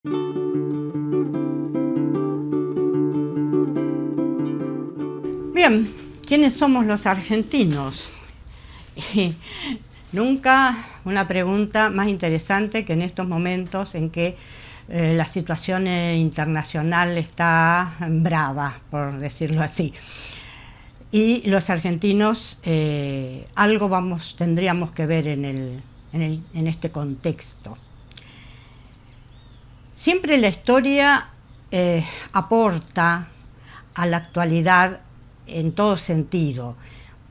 Bien, ¿quiénes somos los argentinos? Nunca una pregunta más interesante que en estos momentos en que la situación internacional está brava, por decirlo así. Y los argentinos algo tendríamos que ver en este contexto. Siempre la historia aporta a la actualidad en todo sentido,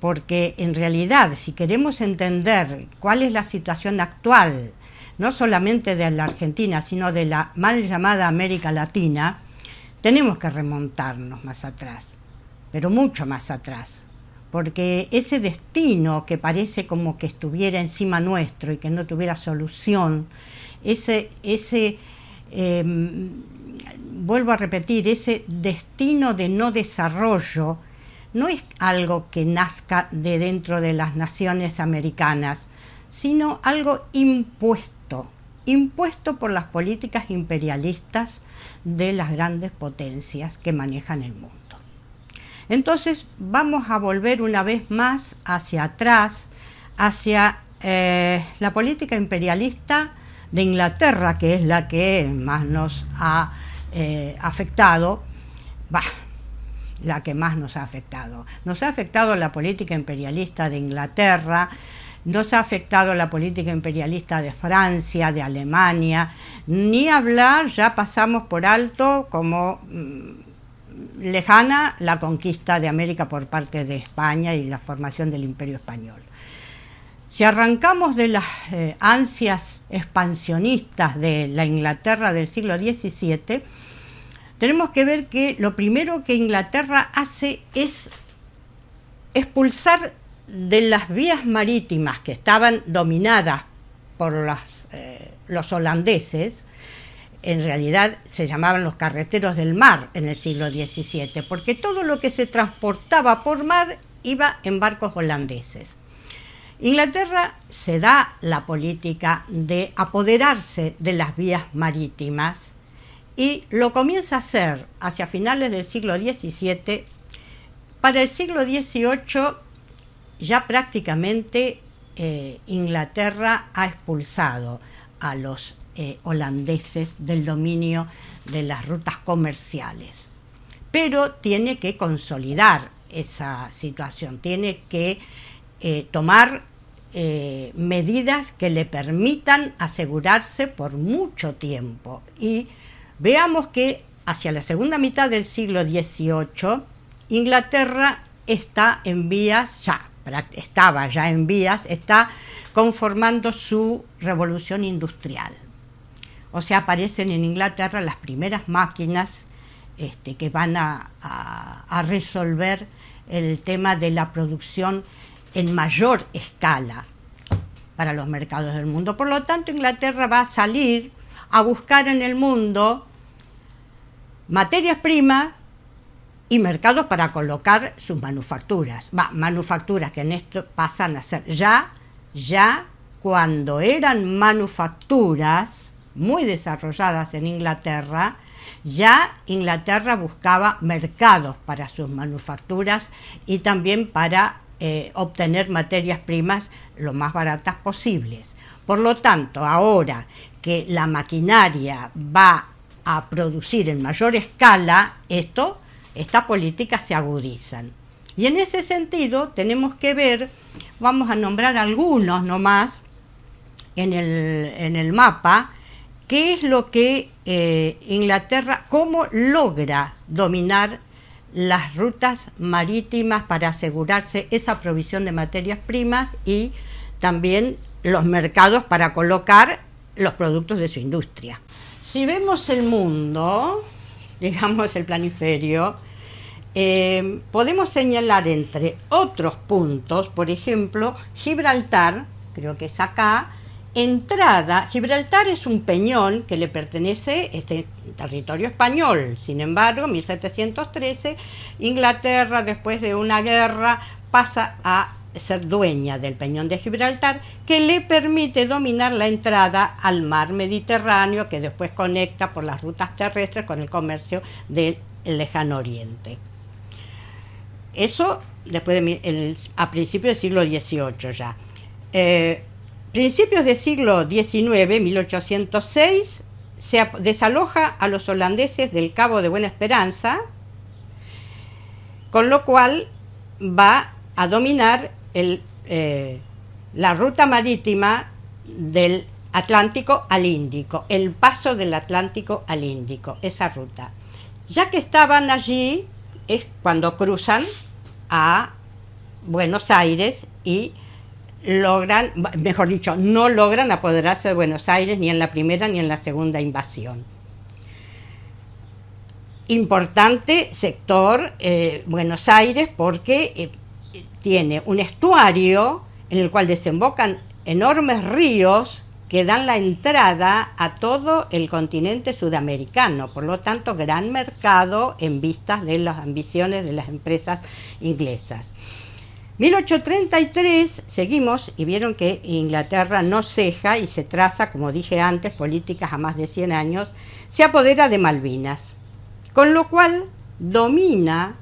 porque en realidad si queremos entender cuál es la situación actual, no solamente de la Argentina, sino de la mal llamada América Latina, tenemos que remontarnos más atrás, pero mucho más atrás, porque ese destino que parece como que estuviera encima nuestro y que no tuviera solución, vuelvo a repetir, ese destino de no desarrollo, no es algo que nazca de dentro de las naciones americanas, sino algo impuesto por las políticas imperialistas de las grandes potencias que manejan el mundo. Entonces vamos a volver una vez más hacia atrás, hacia la política imperialista de Inglaterra, que es la que más nos ha afectado. La que más nos ha afectado. Nos ha afectado la política imperialista de Inglaterra, nos ha afectado la política imperialista de Francia, de Alemania, ni hablar, ya pasamos por alto como lejana la conquista de América por parte de España y la formación del Imperio Español. Si arrancamos de las ansias expansionistas de la Inglaterra del siglo XVII, tenemos que ver que lo primero que Inglaterra hace es expulsar de las vías marítimas que estaban dominadas por los holandeses. En realidad se llamaban los carreteros del mar en el siglo XVII, porque todo lo que se transportaba por mar iba en barcos holandeses. Inglaterra se da la política de apoderarse de las vías marítimas y lo comienza a hacer hacia finales del siglo XVII. Para el siglo XVIII ya prácticamente Inglaterra ha expulsado a los holandeses del dominio de las rutas comerciales. Pero tiene que consolidar esa situación, tiene que tomar medidas que le permitan asegurarse por mucho tiempo. Y veamos que hacia la segunda mitad del siglo XVIII, Inglaterra está conformando su revolución industrial. O sea, aparecen en Inglaterra las primeras máquinas que van a resolver el tema de la producción en mayor escala para los mercados del mundo. Por lo tanto, Inglaterra va a salir a buscar en el mundo materias primas y mercados para colocar sus manufacturas. Manufacturas que en esto pasan a ser ya cuando eran manufacturas muy desarrolladas en Inglaterra, ya Inglaterra buscaba mercados para sus manufacturas y también para obtener materias primas lo más baratas posibles. Por lo tanto, ahora que la maquinaria va a producir en mayor escala, estas políticas se agudizan. Y en ese sentido tenemos que ver, vamos a nombrar algunos nomás en el mapa, qué es lo que Inglaterra, cómo logra dominar las rutas marítimas para asegurarse esa provisión de materias primas y también los mercados para colocar los productos de su industria. Si vemos el mundo, digamos el planiferio, podemos señalar entre otros puntos, por ejemplo, Gibraltar, creo que es acá, Gibraltar es un peñón que le pertenece territorio español. Sin embargo, en 1713, Inglaterra, después de una guerra, pasa a ser dueña del Peñón de Gibraltar, que le permite dominar la entrada al mar Mediterráneo, que después conecta por las rutas terrestres con el comercio del lejano oriente. Eso después a principios del siglo XVIII ya. Principios del siglo XIX, 1806, se desaloja a los holandeses del Cabo de Buena Esperanza, con lo cual va a dominar la ruta marítima del Atlántico al Índico, el paso del Atlántico al Índico, esa ruta. Ya que estaban allí, es cuando cruzan a Buenos Aires y logran, mejor dicho, no logran apoderarse de Buenos Aires ni en la primera ni en la segunda invasión. Importante sector Buenos Aires, porque tiene un estuario en el cual desembocan enormes ríos que dan la entrada a todo el continente sudamericano, por lo tanto gran mercado en vistas de las ambiciones de las empresas inglesas. 1833 seguimos y vieron que Inglaterra no ceja y se traza, como dije antes, políticas a más de 100 años, se apodera de Malvinas, con lo cual domina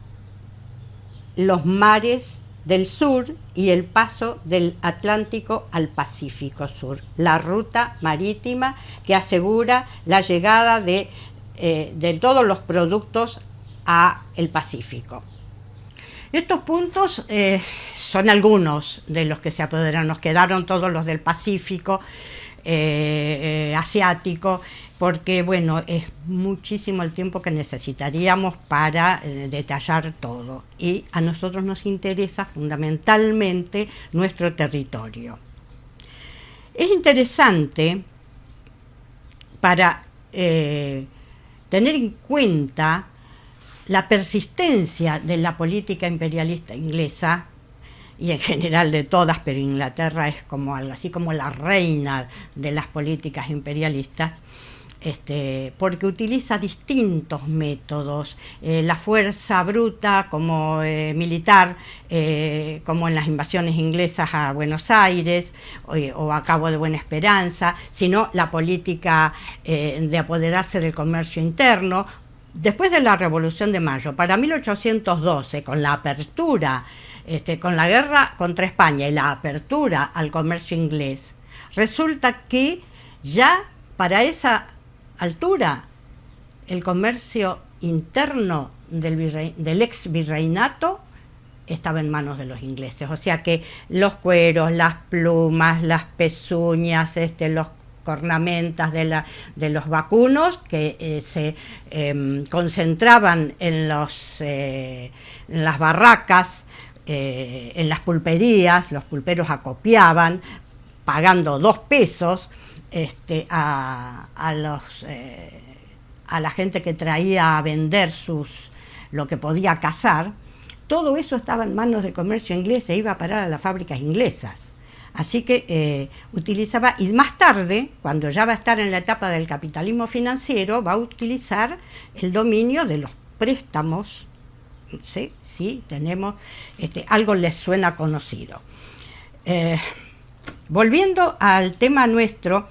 los mares del sur y el paso del Atlántico al Pacífico Sur, la ruta marítima que asegura la llegada de todos los productos a el Pacífico. Estos puntos son algunos de los que se apoderaron, nos quedaron todos los del Pacífico, asiático, porque bueno, es muchísimo el tiempo que necesitaríamos para detallar todo, y a nosotros nos interesa fundamentalmente nuestro territorio. Es interesante para tener en cuenta la persistencia de la política imperialista inglesa, y en general de todas, pero Inglaterra es como algo así como la reina de las políticas imperialistas, porque utiliza distintos métodos, la fuerza bruta como militar, como en las invasiones inglesas a Buenos Aires o a Cabo de Buena Esperanza, sino la política de apoderarse del comercio interno. Después de la Revolución de Mayo, para 1812, con la apertura, con la guerra contra España y la apertura al comercio inglés, resulta que ya para esa altura el comercio interno del ex virreinato estaba en manos de los ingleses. O sea que los cueros, las plumas, las pezuñas, los cornamentas de los vacunos que se concentraban en las barracas, en las pulperías. Los pulperos acopiaban, pagando 2 pesos a la gente que traía a vender lo que podía cazar. Todo eso estaba en manos del comercio inglés e iba a parar a las fábricas inglesas. Así que utilizaba, y más tarde, cuando ya va a estar en la etapa del capitalismo financiero, va a utilizar el dominio de los préstamos. Sí, tenemos, algo les suena conocido. Volviendo al tema nuestro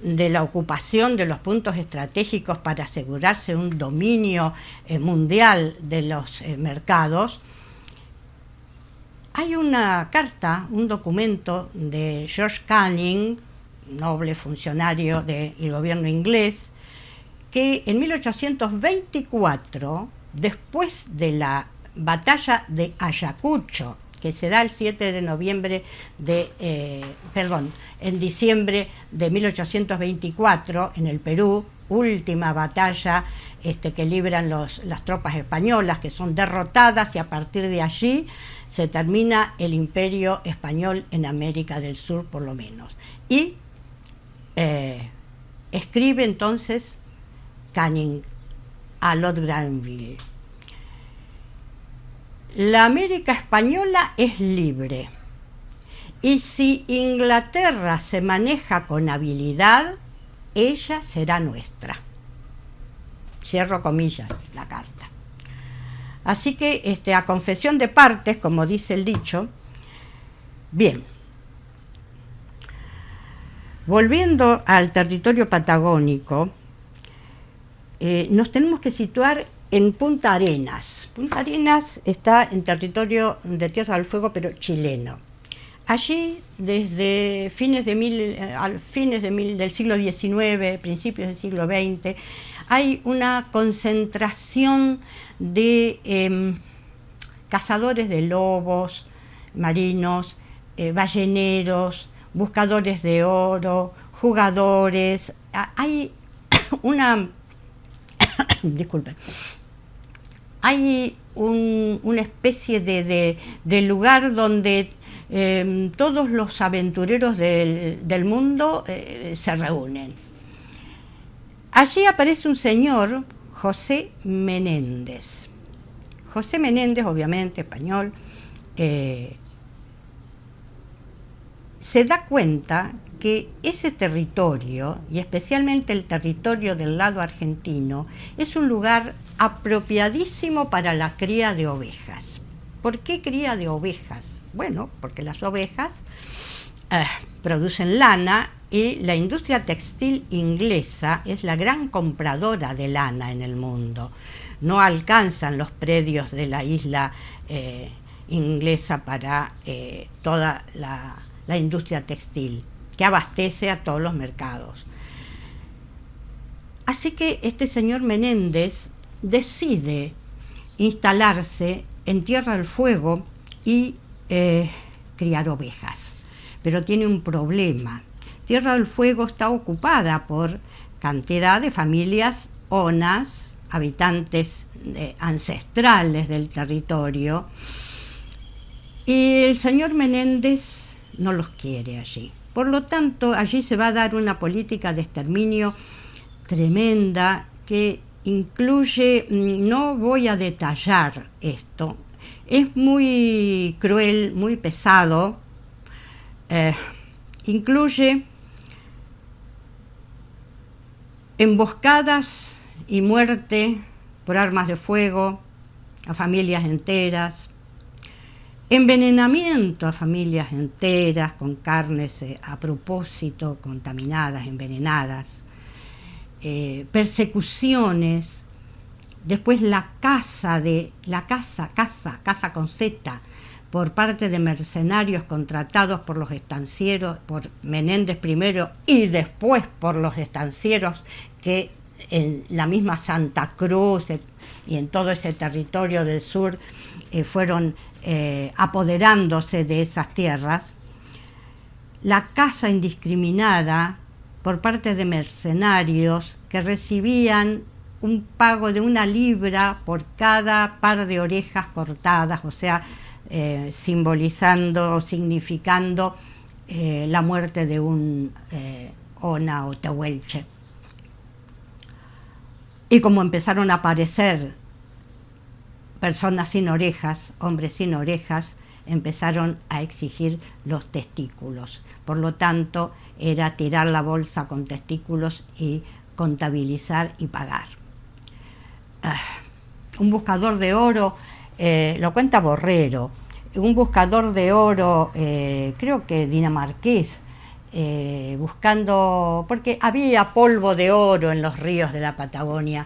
de la ocupación de los puntos estratégicos para asegurarse un dominio mundial de los mercados, hay una carta, un documento de George Canning, noble funcionario del gobierno inglés, que en 1824, después de la batalla de Ayacucho, que se da el 7 de noviembre en diciembre de 1824 en el Perú, última batalla que libran las tropas españolas, que son derrotadas, y a partir de allí se termina el imperio español en América del Sur, por lo menos. Y escribe entonces Canning a Lord Granville: la América española es libre, y si Inglaterra se maneja con habilidad, ella será nuestra. Cierro comillas la carta. Así que a confesión de partes, como dice el dicho, Bien, volviendo al territorio patagónico, nos tenemos que situar en Punta Arenas. Punta Arenas está en territorio de Tierra del Fuego, pero chileno. Allí, desde del siglo XIX, principios del siglo XX, hay una concentración de cazadores de lobos marinos, balleneros, buscadores de oro, jugadores. Hay una disculpen, hay una especie de lugar donde todos los aventureros del mundo se reúnen. Allí aparece un señor, José Menéndez. José Menéndez, obviamente español, se da cuenta que ese territorio, y especialmente el territorio del lado argentino, es un lugar apropiadísimo para la cría de ovejas. ¿Por qué cría de ovejas? Bueno, porque las ovejas producen lana y la industria textil inglesa es la gran compradora de lana en el mundo. No alcanzan los predios de la isla inglesa para toda la industria textil, que abastece a todos los mercados. Así que este señor Menéndez decide instalarse en Tierra del Fuego y criar ovejas. Pero tiene un problema. Tierra del Fuego está ocupada por cantidad de familias onas, habitantes ancestrales del territorio, y el señor Menéndez no los quiere allí. Por lo tanto, allí se va a dar una política de exterminio tremenda que incluye, no voy a detallar esto, es muy cruel, muy pesado, incluye emboscadas y muerte por armas de fuego a familias enteras, envenenamiento a familias enteras con carnes a propósito contaminadas, envenenadas, persecuciones, después la caza con Z por parte de mercenarios contratados por los estancieros, por Menéndez primero y después por los estancieros que en la misma Santa Cruz y en todo ese territorio del sur fueron apoderándose de esas tierras. La caza indiscriminada por parte de mercenarios que recibían un pago de 1 libra por cada par de orejas cortadas, o sea, simbolizando o significando la muerte de un ona o tehuelche. Y como empezaron a aparecer personas sin orejas, hombres sin orejas, empezaron a exigir los testículos. Por lo tanto, era tirar la bolsa con testículos y contabilizar y pagar. Un buscador de oro, lo cuenta Borrero, un buscador de oro, creo que dinamarqués, buscando, porque había polvo de oro en los ríos de la Patagonia,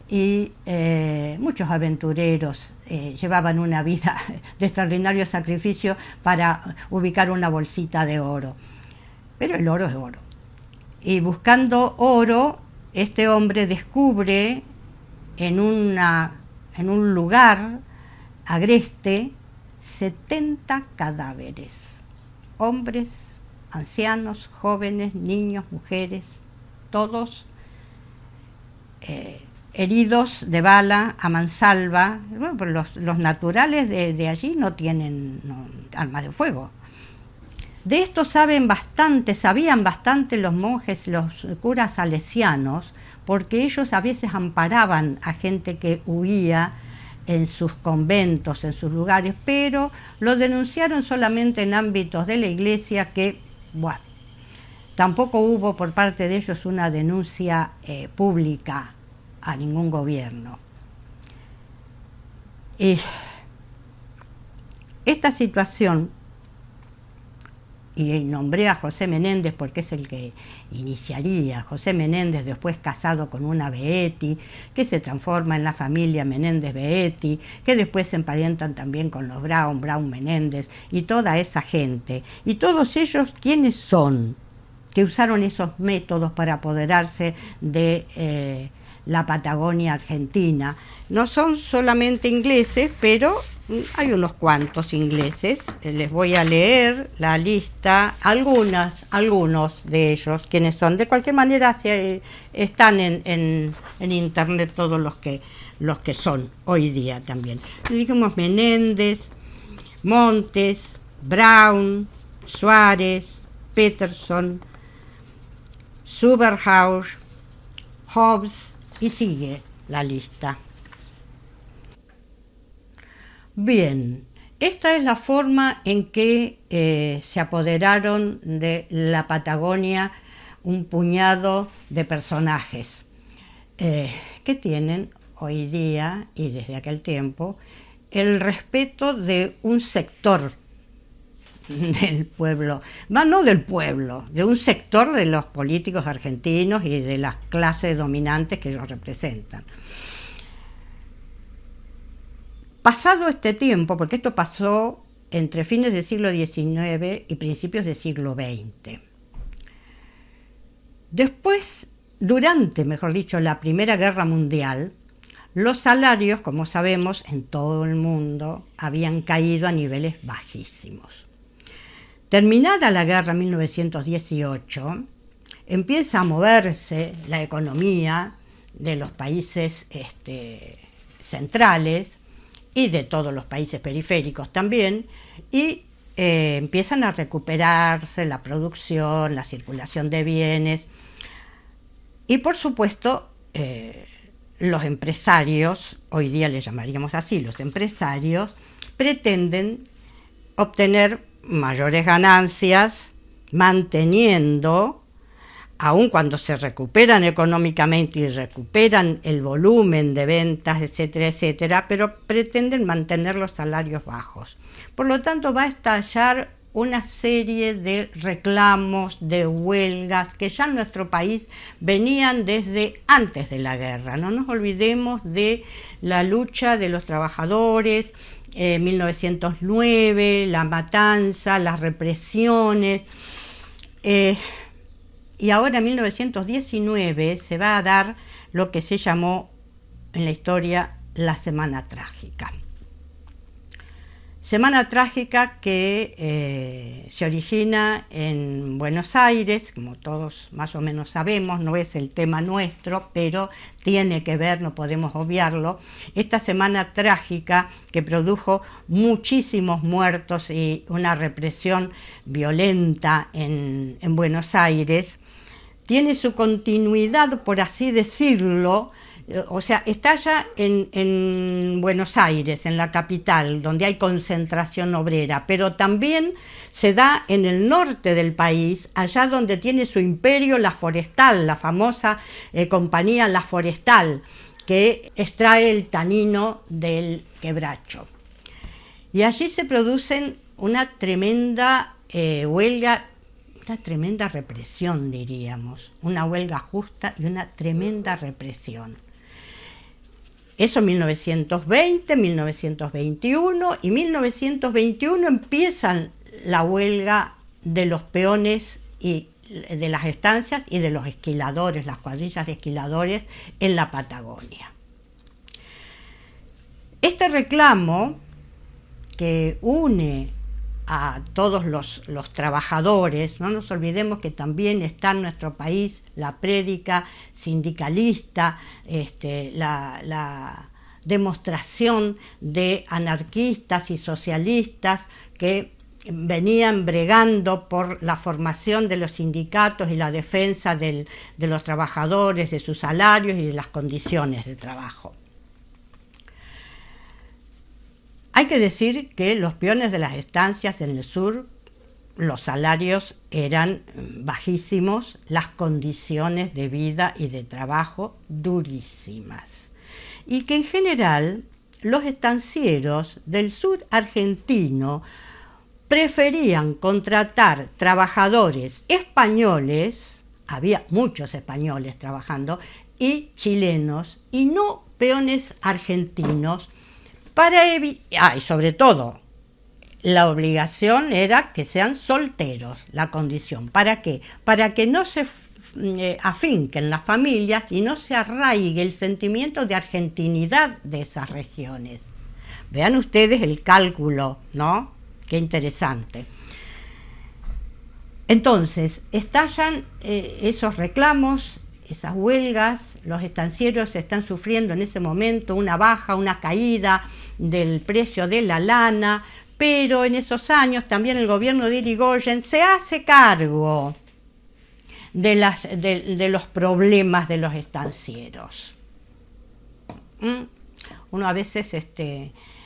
y muchos aventureros llevaban una vida de extraordinario sacrificio para ubicar una bolsita de oro. Pero el oro es oro. Y buscando oro, este hombre descubre en un lugar agreste 70 cadáveres, hombres, ancianos, jóvenes, niños, mujeres, todos heridos de bala a mansalva. Bueno, pero los naturales de allí no tienen armas de fuego. De esto sabían bastante los monjes, los curas salesianos, porque ellos a veces amparaban a gente que huía en sus conventos, en sus lugares, pero lo denunciaron solamente en ámbitos de la iglesia que, bueno, tampoco hubo por parte de ellos una denuncia pública a ningún gobierno. Esta situación y nombré a José Menéndez porque es el que iniciaría. José Menéndez, después casado con una Beetti, que se transforma en la familia Menéndez-Beetti, que después se emparentan también con los Brown Menéndez, y toda esa gente. Y todos ellos, ¿quiénes son? Que usaron esos métodos para apoderarse de la Patagonia argentina. No son solamente ingleses, pero hay unos cuantos ingleses. Les voy a leer la lista, algunos de ellos, quienes son. De cualquier manera, están en internet todos los que son hoy día también. Dijimos Menéndez, Montes, Brown, Suárez, Peterson, Suberhaus, Hobbes, y sigue la lista. Bien, esta es la forma en que se apoderaron de la Patagonia un puñado de personajes que tienen hoy día y desde aquel tiempo el respeto de un sector del pueblo, no del pueblo, de un sector de los políticos argentinos y de las clases dominantes que ellos representan. Pasado este tiempo, porque esto pasó entre fines del siglo XIX y principios del siglo XX, después, durante, mejor dicho, la Primera Guerra Mundial, los salarios, como sabemos, en todo el mundo habían caído a niveles bajísimos. Terminada la guerra en 1918, empieza a moverse la economía de los países centrales y de todos los países periféricos también, y empiezan a recuperarse la producción, la circulación de bienes, y por supuesto los empresarios, hoy día les llamaríamos así, los empresarios pretenden obtener mayores ganancias manteniendo, aun cuando se recuperan económicamente y recuperan el volumen de ventas, etcétera, etcétera, pero pretenden mantener los salarios bajos. Por lo tanto, va a estallar una serie de reclamos, de huelgas, que ya en nuestro país venían desde antes de la guerra. No nos olvidemos de la lucha de los trabajadores, 1909, la matanza, las represiones, y ahora en 1919 se va a dar lo que se llamó en la historia la Semana Trágica. Semana Trágica que se origina en Buenos Aires, como todos más o menos sabemos, no es el tema nuestro, pero tiene que ver, no podemos obviarlo. Esta Semana Trágica que produjo muchísimos muertos y una represión violenta en Buenos Aires, tiene su continuidad, por así decirlo. O sea, estalla en Buenos Aires, en la capital, donde hay concentración obrera, pero también se da en el norte del país, allá donde tiene su imperio la Forestal, la famosa compañía La Forestal, que extrae el tanino del quebracho. Y allí se producen una tremenda huelga, una tremenda represión, diríamos, una huelga justa y una tremenda represión. Eso en 1920, 1921, y 1921 empiezan la huelga de los peones y de las estancias y de los esquiladores, las cuadrillas de esquiladores en la Patagonia. Este reclamo que une a todos los trabajadores, no nos olvidemos que también está en nuestro país la prédica sindicalista, la demostración de anarquistas y socialistas que venían bregando por la formación de los sindicatos y la defensa de los trabajadores, de sus salarios y de las condiciones de trabajo. Hay que decir que los peones de las estancias en el sur, los salarios eran bajísimos, las condiciones de vida y de trabajo durísimas. Y que en general los estancieros del sur argentino, preferían contratar trabajadores españoles, había muchos españoles trabajando, y chilenos, y no peones argentinos, para evitar, y sobre todo, la obligación era que sean solteros, la condición. ¿Para qué? Para que no se afinquen las familias y no se arraigue el sentimiento de argentinidad de esas regiones. Vean ustedes el cálculo, ¿no? Qué interesante. Entonces, estallan esos reclamos, esas huelgas, los estancieros están sufriendo en ese momento una baja, una caída del precio de la lana, pero en esos años también el gobierno de Irigoyen se hace cargo de los problemas de los estancieros. Uno a veces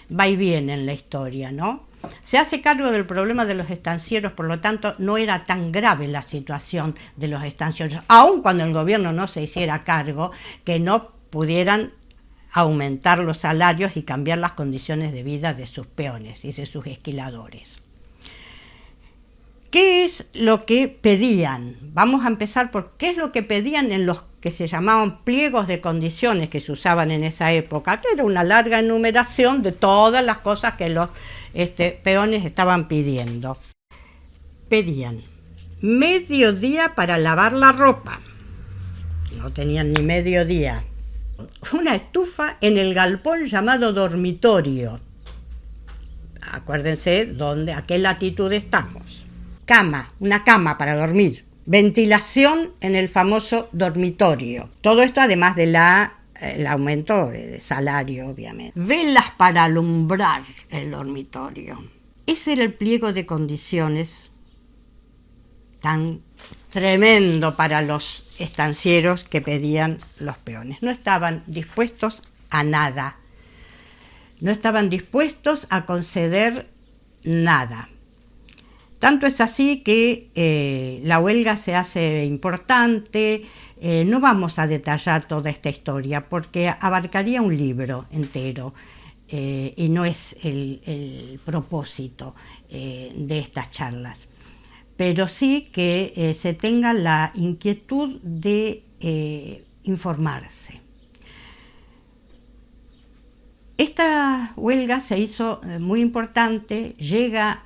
va y viene en la historia, ¿no? Se hace cargo del problema de los estancieros, por lo tanto no era tan grave la situación de los estancieros, aun cuando el gobierno no se hiciera cargo, que no pudieran aumentar los salarios y cambiar las condiciones de vida de sus peones y de sus esquiladores. ¿Qué es lo que pedían? Vamos a empezar por qué es lo que pedían en los que se llamaban pliegos de condiciones que se usaban en esa época, que era una larga enumeración de todas las cosas que los peones estaban pidiendo. Pedían medio día para lavar la ropa, no tenían ni medio día, una estufa en el galpón llamado dormitorio, acuérdense a qué latitud estamos, cama, una cama para dormir, ventilación en el famoso dormitorio, todo esto además de el aumento de salario, obviamente. Velas para alumbrar el dormitorio. Ese era el pliego de condiciones tan tremendo para los estancieros que pedían los peones. No estaban dispuestos a nada. No estaban dispuestos a conceder nada. Tanto es así que la huelga se hace importante. No vamos a detallar toda esta historia porque abarcaría un libro entero y no es el propósito de estas charlas. Pero sí que se tenga la inquietud de informarse. Esta huelga se hizo muy importante, llega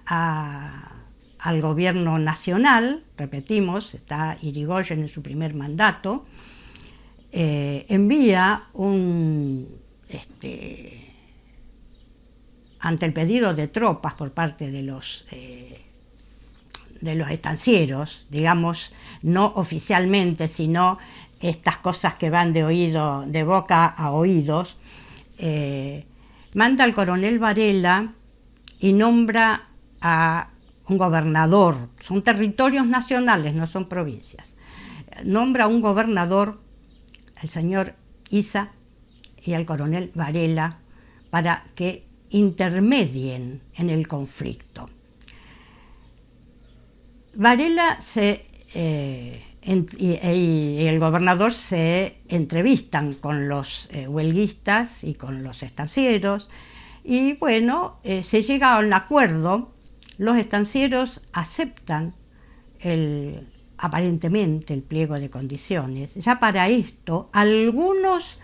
al gobierno nacional, repetimos, está Irigoyen en su primer mandato, envía ante el pedido de tropas por parte de los estancieros, digamos, no oficialmente, sino estas cosas que van de boca a oídos, manda al coronel Varela y nombra a un gobernador, son territorios nacionales, no son provincias, nombra a un gobernador, el señor Isa, y al coronel Varela, para que intermedien en el conflicto. Varela y el gobernador se entrevistan con los huelguistas y con los estancieros y bueno, se llega a un acuerdo. Los estancieros aceptan aparentemente el pliego de condiciones. Ya para esto, algunos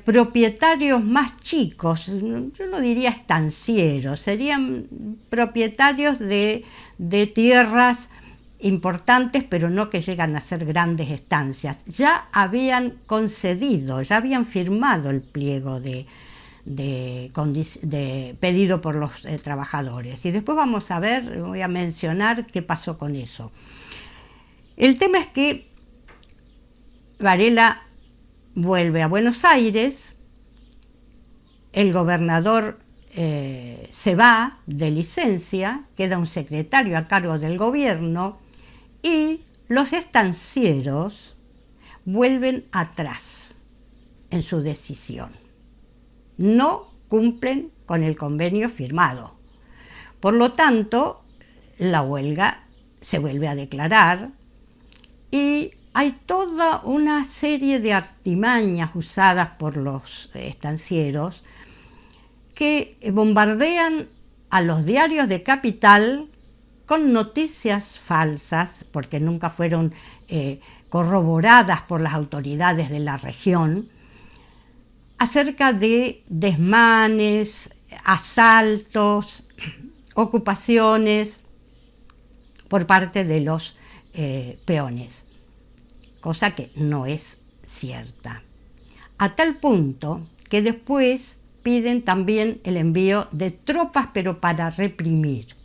propietarios más chicos, yo no diría estancieros, serían propietarios de tierras importantes, pero no que llegan a ser grandes estancias. Ya habían concedido, ya habían firmado el pliego pedido por los trabajadores. Y después vamos a ver, voy a mencionar qué pasó con eso. El tema es que Varela vuelve a Buenos Aires, el gobernador se va de licencia, queda un secretario a cargo del gobierno y los estancieros vuelven atrás en su decisión. No cumplen con el convenio firmado. Por lo tanto, la huelga se vuelve a declarar y hay toda una serie de artimañas usadas por los estancieros que bombardean a los diarios de Capital con noticias falsas, porque nunca fueron corroboradas por las autoridades de la región, acerca de desmanes, asaltos, ocupaciones por parte de los peones, cosa que no es cierta. A tal punto que después piden también el envío de tropas, pero para reprimir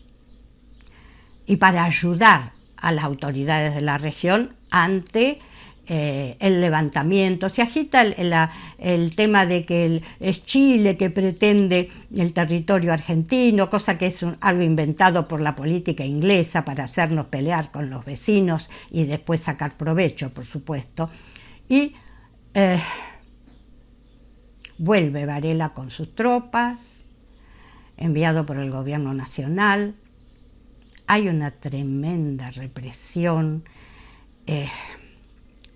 y para ayudar a las autoridades de la región ante el levantamiento. Se agita el tema de que es Chile que pretende el territorio argentino, cosa que es algo inventado por la política inglesa para hacernos pelear con los vecinos y después sacar provecho, por supuesto. Y vuelve Varela con sus tropas, enviado por el gobierno nacional. Hay una tremenda represión.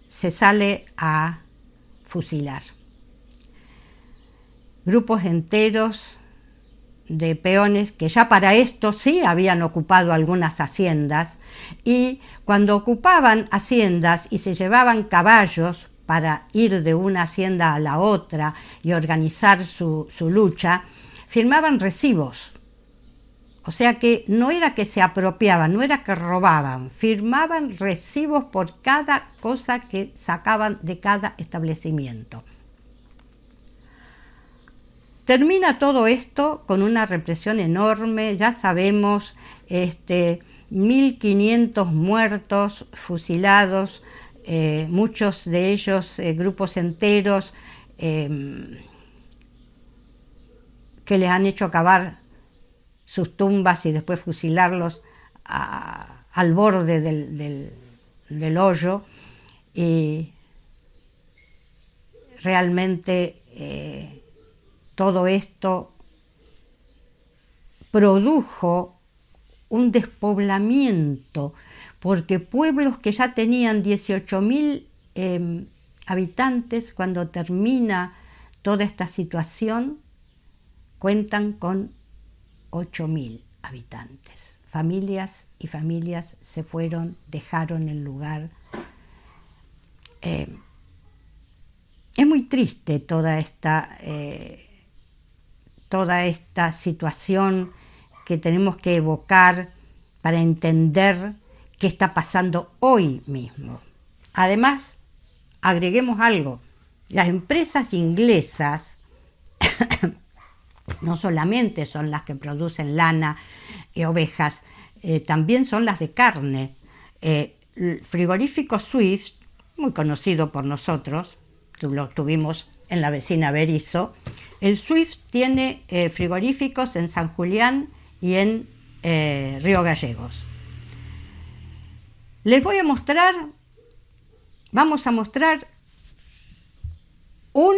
Se sale a fusilar. Grupos enteros de peones que ya para esto sí habían ocupado algunas haciendas, y cuando ocupaban haciendas y se llevaban caballos para ir de una hacienda a la otra y organizar su lucha, firmaban recibos. O sea que no era que se apropiaban, no era que robaban, firmaban recibos por cada cosa que sacaban de cada establecimiento. Termina todo esto con una represión enorme, ya sabemos, 1.500 muertos, fusilados, muchos de ellos grupos enteros que les han hecho cavar sus tumbas y después fusilarlos al borde del hoyo, y realmente todo esto produjo un despoblamiento, porque pueblos que ya tenían 18.000 habitantes, cuando termina toda esta situación, cuentan con 8.000 habitantes. Familias y familias se fueron, dejaron el lugar. Es muy triste toda esta situación que tenemos que evocar para entender qué está pasando hoy mismo. Además, agreguemos algo: las empresas inglesas no solamente son las que producen lana y ovejas, también son las de carne. El frigorífico Swift, muy conocido por nosotros, lo tuvimos en la vecina Berisso. El Swift tiene frigoríficos en San Julián y en Río Gallegos. Vamos a mostrar un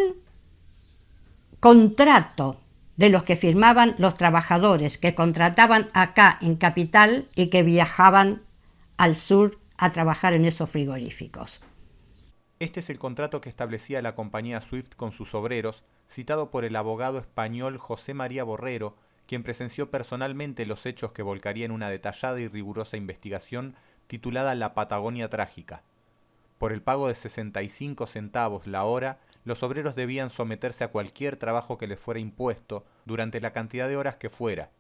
contrato de los que firmaban los trabajadores que contrataban acá en Capital y que viajaban al sur a trabajar en esos frigoríficos. Este es el contrato que establecía la compañía Swift con sus obreros, citado por el abogado español José María Borrero, quien presenció personalmente los hechos que volcaría en una detallada y rigurosa investigación titulada La Patagonia Trágica. Por el pago de 65 centavos la hora, los obreros debían someterse a cualquier trabajo que les fuera impuesto durante la cantidad de horas que fuera.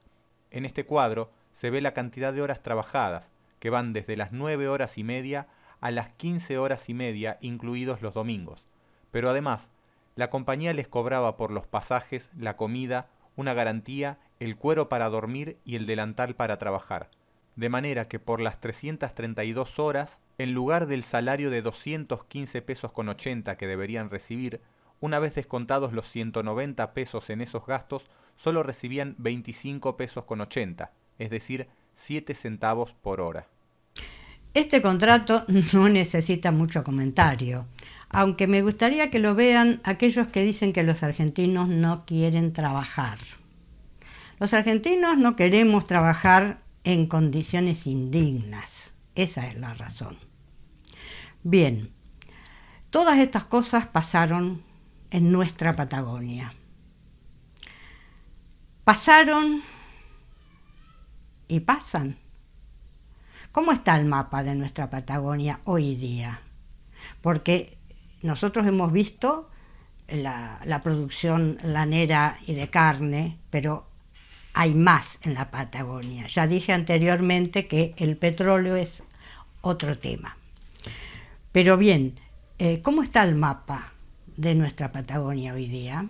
En este cuadro se ve la cantidad de horas trabajadas, que van desde las 9 horas y media a las 15 horas y media, incluidos los domingos. Pero además, la compañía les cobraba por los pasajes, la comida, una garantía, el cuero para dormir y el delantal para trabajar. De manera que por las 332 horas, en lugar del salario de 215 pesos con 80 que deberían recibir, una vez descontados los 190 pesos en esos gastos, solo recibían 25 pesos con 80, es decir, 7 centavos por hora. Este contrato no necesita mucho comentario, aunque me gustaría que lo vean aquellos que dicen que los argentinos no quieren trabajar. Los argentinos no queremos trabajar en condiciones indignas, esa es la razón. Bien, todas estas cosas pasaron en nuestra Patagonia. Pasaron y pasan. ¿Cómo está el mapa de nuestra Patagonia hoy día? Porque nosotros hemos visto la producción lanera y de carne, pero hay más en la Patagonia. Ya dije anteriormente que el petróleo es otro tema. Pero bien, ¿cómo está el mapa de nuestra Patagonia hoy día?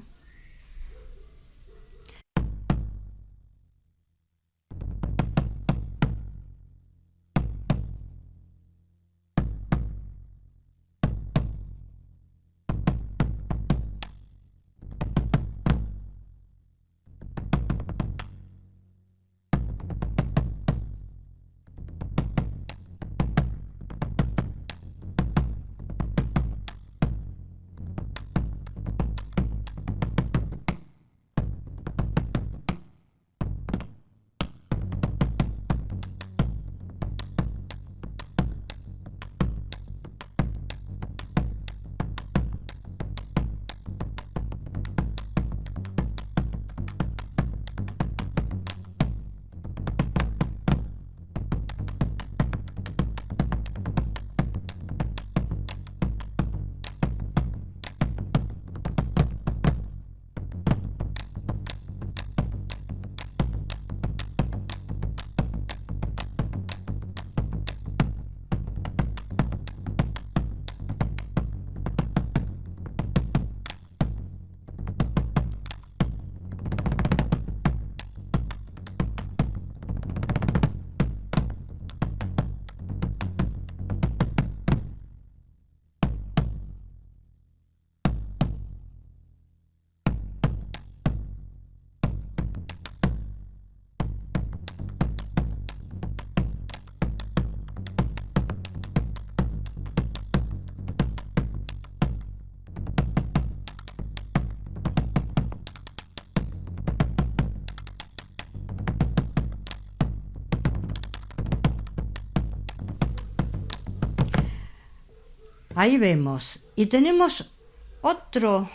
Ahí vemos. Y tenemos otro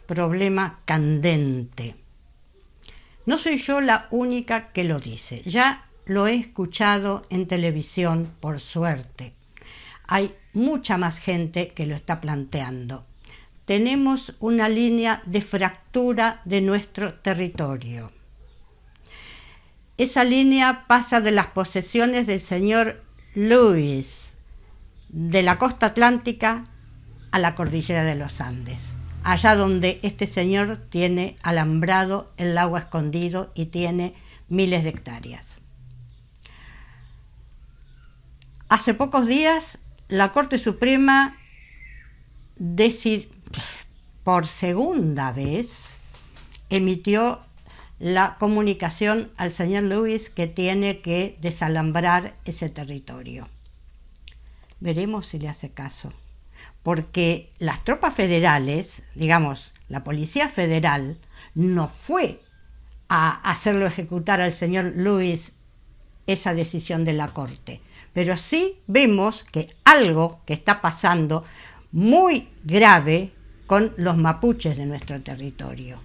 problema candente. No soy yo la única que lo dice. Ya lo he escuchado en televisión, por suerte. Hay mucha más gente que lo está planteando. Tenemos una línea de fractura de nuestro territorio. Esa línea pasa de las posesiones del señor Lewis, de la costa atlántica a la cordillera de los Andes, allá donde este señor tiene alambrado el lago escondido y tiene miles de hectáreas. Hace pocos días la Corte Suprema por segunda vez emitió la comunicación al señor Lewis que tiene que desalambrar ese territorio. Veremos si le hace caso, porque las tropas federales, digamos, la Policía Federal, no fue a hacerlo ejecutar al señor Lewis esa decisión de la Corte, pero sí vemos que algo que está pasando muy grave con los mapuches de nuestro territorio.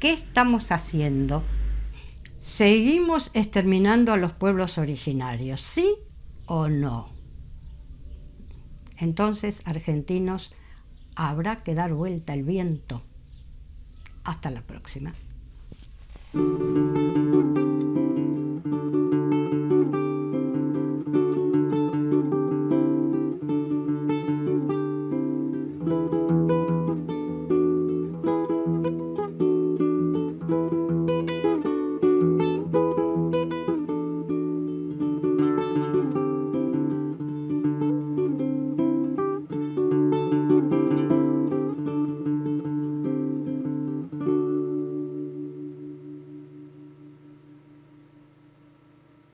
¿Qué estamos haciendo? ¿Seguimos exterminando a los pueblos originarios, sí o no? Entonces, argentinos, habrá que dar vuelta el viento. Hasta la próxima.